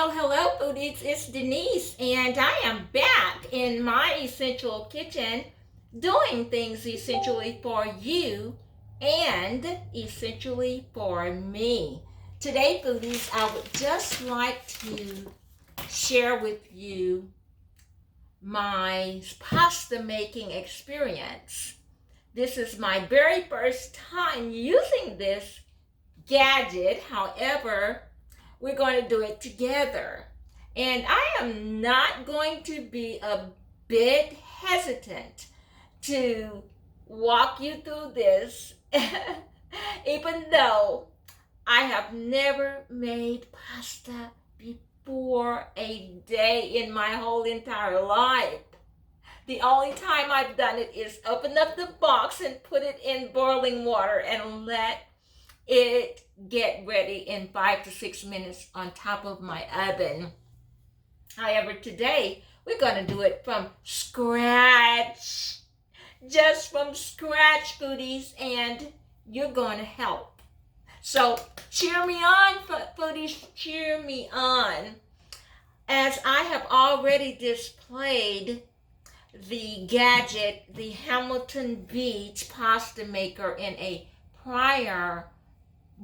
Well, hello, foodies. It's Denise, and I am back in my essential kitchen doing things essentially for you and essentially for me. Today, foodies, I would just like to share with you my pasta making experience. This is my very first time using this gadget. However, we're going to do it together. And I am not going to be a bit hesitant to walk you through this, even though I have never made pasta before a day in my whole entire life. The only time I've done it is open up the box and put it in boiling water and let it get ready in 5 to 6 minutes on top of my oven. However, today we're going to do it from scratch. Just from scratch, foodies, and you're going to help. So cheer me on, foodies, cheer me on. As I have already displayed the gadget, the Hamilton Beach pasta maker, in a prior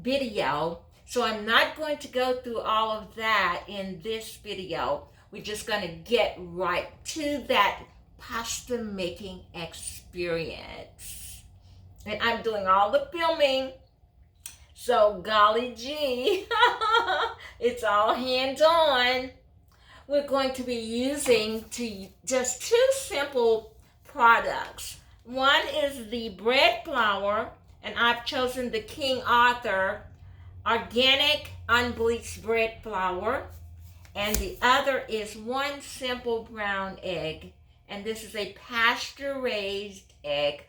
video, so I'm not going to go through all of that in this video. We're just going to get right to that pasta making experience, and I'm doing all the filming, so golly gee, it's all hands on. We're going to be using just two simple products. One is the bread flour, and I've chosen the King Arthur organic unbleached bread flour. And the other is one simple brown egg. And this is a pasture-raised egg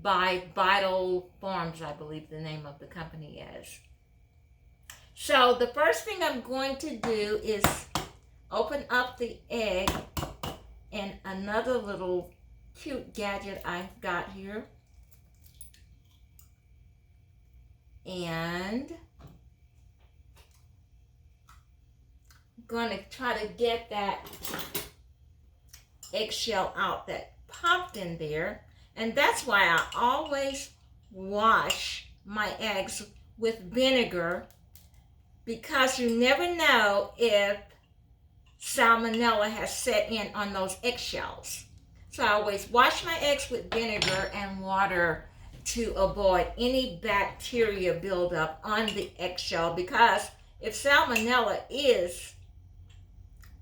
by Vital Farms, I believe the name of the company is. So the first thing I'm going to do is open up the egg, and another little cute gadget I've got here. And I'm going to try to get that eggshell out that popped in there. And that's why I always wash my eggs with vinegar, because you never know if salmonella has set in on those eggshells. So I always wash my eggs with vinegar and water to avoid any bacteria buildup on the eggshell, because if salmonella is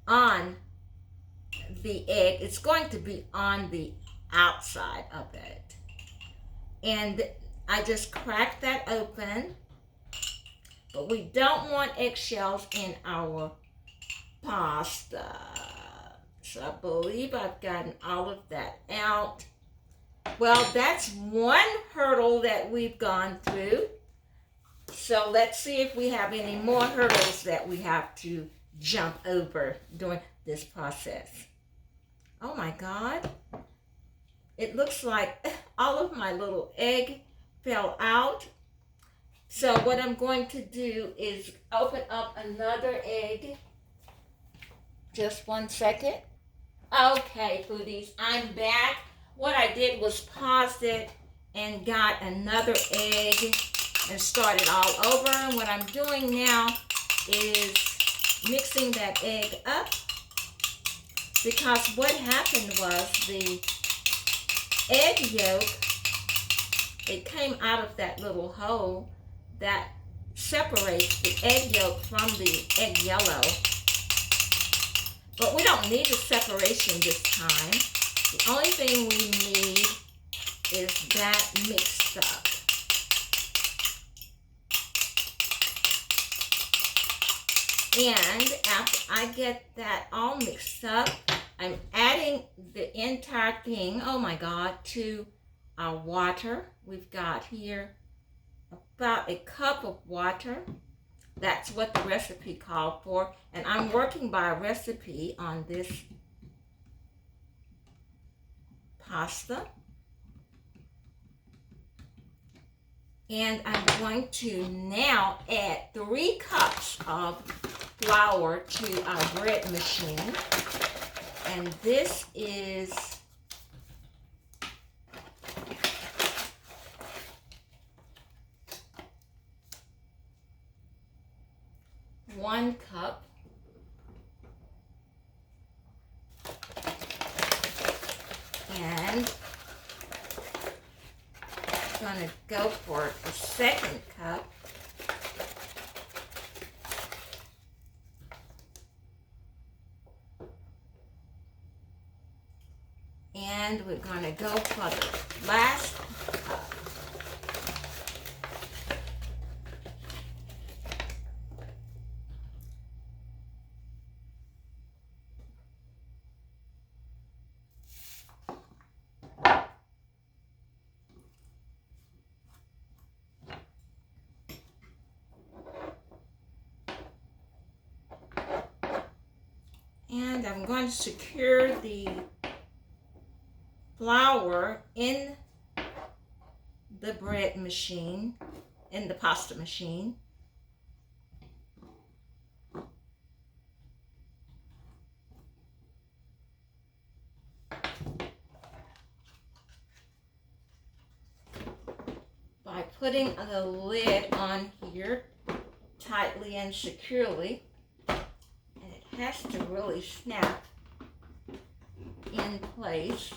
on the egg, it's going to be on the outside of it. And I just cracked that open, but we don't want eggshells in our pasta. So I believe I've gotten all of that out. Well, that's one hurdle that we've gone through. So let's see if we have any more hurdles that we have to jump over during this process. Oh my God. It looks like all of my little egg fell out. So what I'm going to do is open up another egg. Just 1 second. Okay, foodies, I'm back. What I did was paused it and got another egg and started all over. And what I'm doing now is mixing that egg up, because what happened was the egg yolk, it came out of that little hole that separates the egg yolk from the egg yellow. But we don't need a separation this time. The only thing we need is that mixed up. And after I get that all mixed up, I'm adding the entire thing, oh my God, to our water. We've got here about a cup of water. That's what the recipe called for. And I'm working by a recipe on this pasta. And I'm going to now add 3 cups of flour to our bread machine. And this is 1 cup. And I'm going to go for the 2nd cup. And we're going to go for the last cup. And I'm going to secure the flour in the bread machine, in the pasta machine. By putting the lid on here tightly and securely. And it has to really snap in place.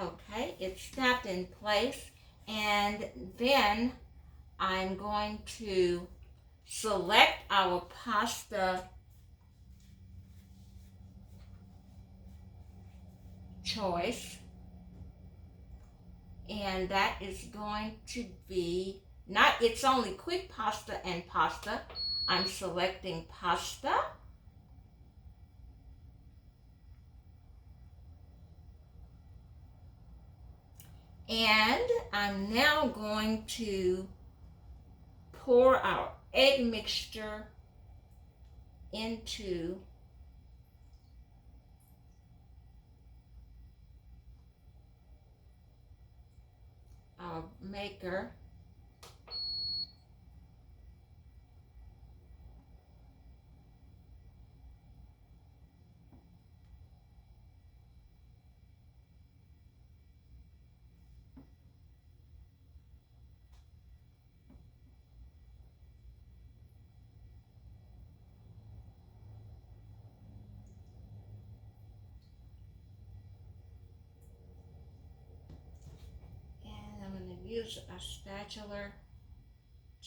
Okay, it's snapped in place, and then I'm going to select our pasta choice, and that is going to be it's only quick pasta and pasta. I'm selecting pasta. And I'm now going to pour our egg mixture into our maker. Use a spatula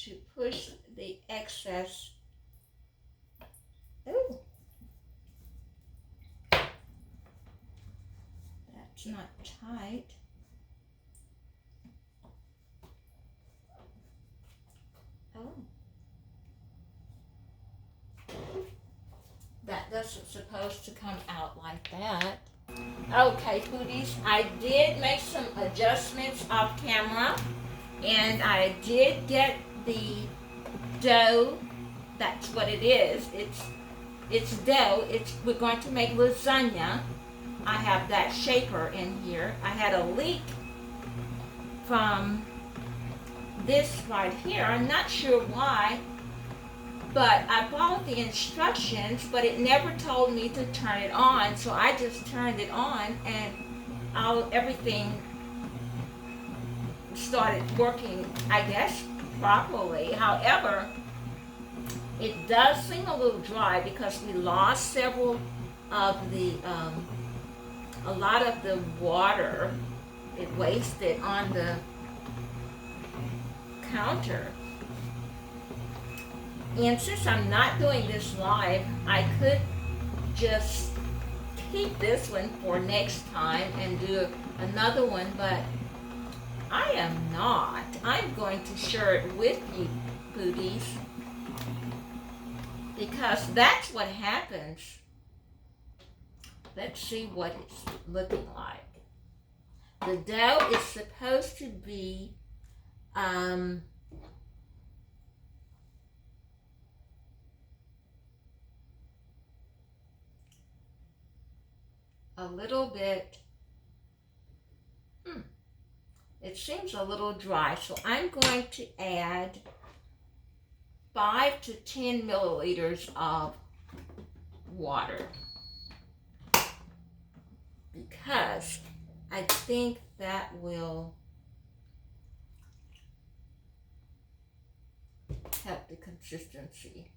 to push the excess. Ooh, that's not tight. Oh, that doesn't supposed to come out like that. Okay, foodies, I did make some adjustments off camera, and I did get the dough. That's what it is. It's dough. We're going to make lasagna. I have that shaper in here. I had a leak from this right here. I'm not sure why, but I followed the instructions, but it never told me to turn it on, so I just turned it on, and everything started working, I guess, properly. However, it does seem a little dry because we lost several of the, a lot of the water. It wasted on the counter. And since I'm not doing this live, I could just keep this one for next time and do another one, but I am not. I'm going to share it with you, foodies, because that's what happens. Let's see what it's looking like. The dough is supposed to be a little bit It seems a little dry, so I'm going to add 5 to 10 milliliters of water because I think that will help the consistency.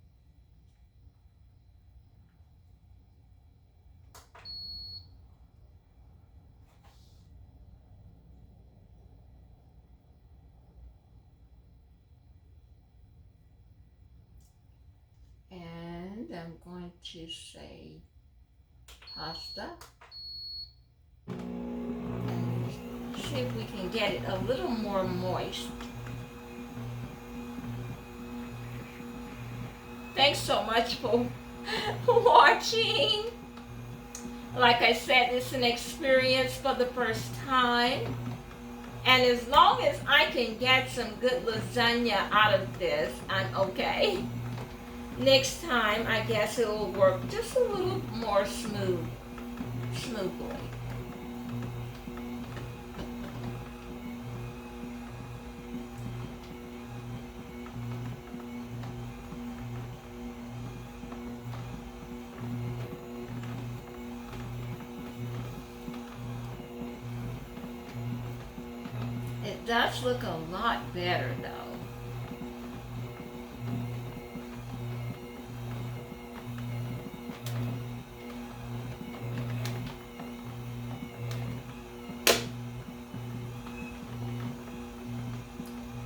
And I'm going to say pasta and see if we can get it a little more moist. Thanks so much for watching. Like I said, it's an experience for the first time. And as long as I can get some good lasagna out of this, I'm okay. Next time, I guess it will work just a little more smoothly. It does look a lot better though.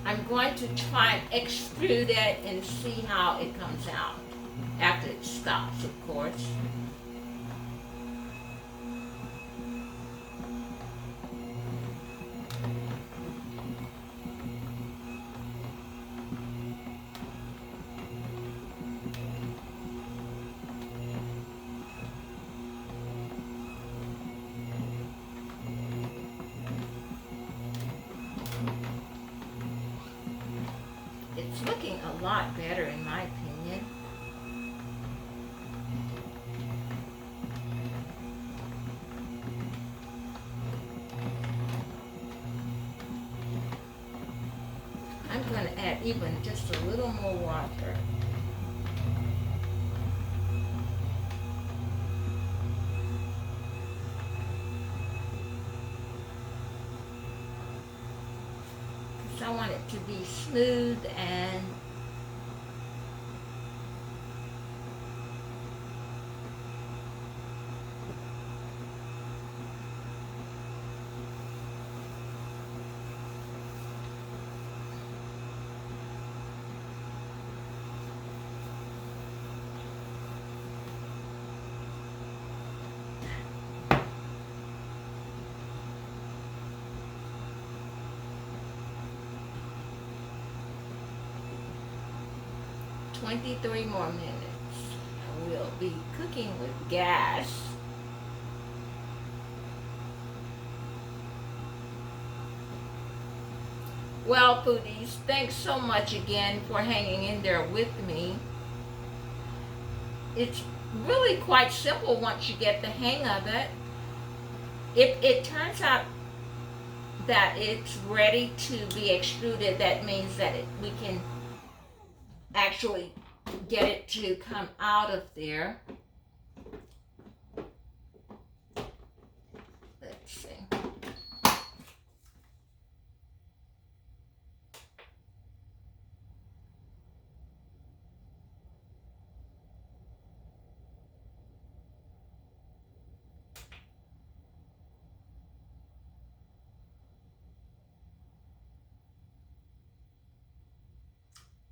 I'm going to try and extrude it and see how it comes out after it stops, of course. It's looking a lot better in my opinion. I'm going to add even just a little more water. I want it to be smooth and "23 more minutes. We'll be cooking with gas." Well, foodies, thanks so much again for hanging in there with me. It's really quite simple once you get the hang of it. If it turns out that it's ready to be extruded, that means that we can actually get it to come out of there. Let's see.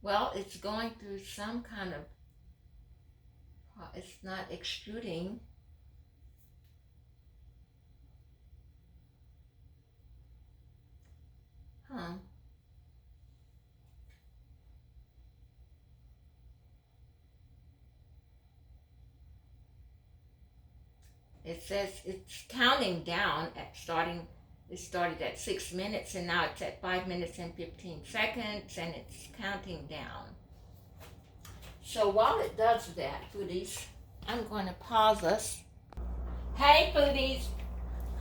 Well, it's going through some kind of, it's not extruding. Huh. It says it's counting down at starting. It started at 6 minutes and now it's at 5 minutes and 15 seconds and it's counting down. So while it does that, foodies, I'm going to pause us. Hey foodies,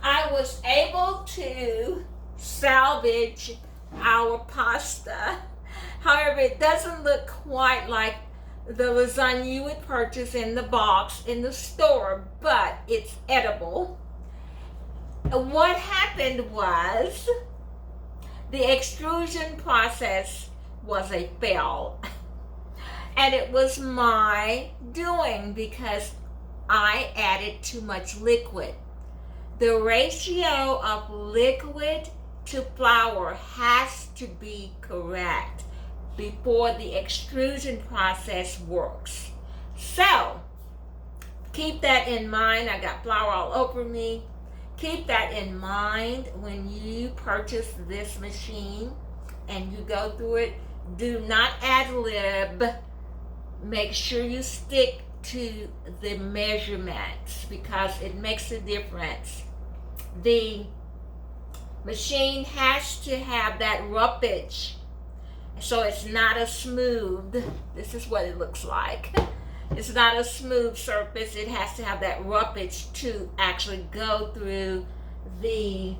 I was able to salvage our pasta. However, it doesn't look quite like the lasagna you would purchase in the box in the store, but it's edible. What happened was the extrusion process was a fail. And it was my doing because I added too much liquid. The ratio of liquid to flour has to be correct before the extrusion process works. So, keep that in mind. I got flour all over me. Keep that in mind when you purchase this machine and you go through it. Do not ad lib. Make sure you stick to the measurements because it makes a difference. The machine has to have that roughage, so it's not a smooth. This is what it looks like. It's not a smooth surface. It has to have that roughage to actually go through the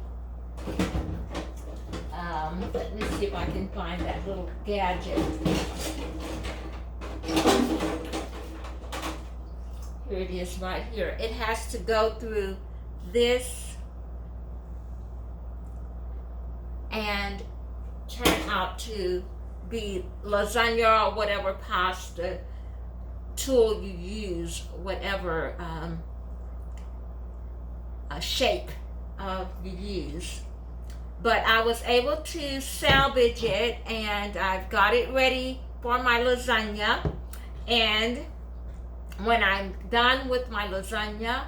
let me see if I can find that little gadget. Here it is right here. It has to go through this and turn out to be lasagna or whatever pasta tool you use, whatever shape you use. But I was able to salvage it, and I've got it ready for my lasagna. And when I'm done with my lasagna,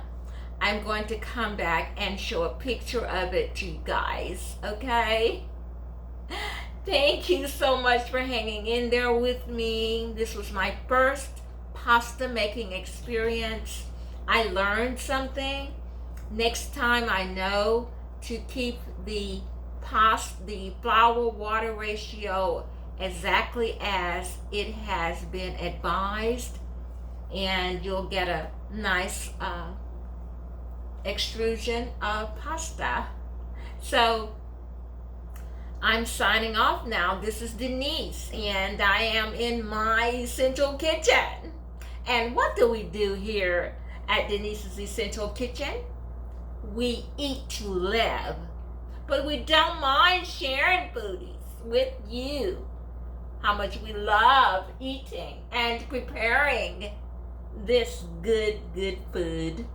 I'm going to come back and show a picture of it to you guys, okay? Thank you so much for hanging in there with me. This was my first pasta making experience. I learned something. Next time I know to keep the flour water ratio exactly as it has been advised, and you'll get a nice extrusion of pasta. So I'm signing off now. This is Denise, and I am in my essential kitchen. And what do we do here at Denise's Essential Kitchen? We eat to live, but we don't mind sharing foodies with you. How much we love eating and preparing this good food.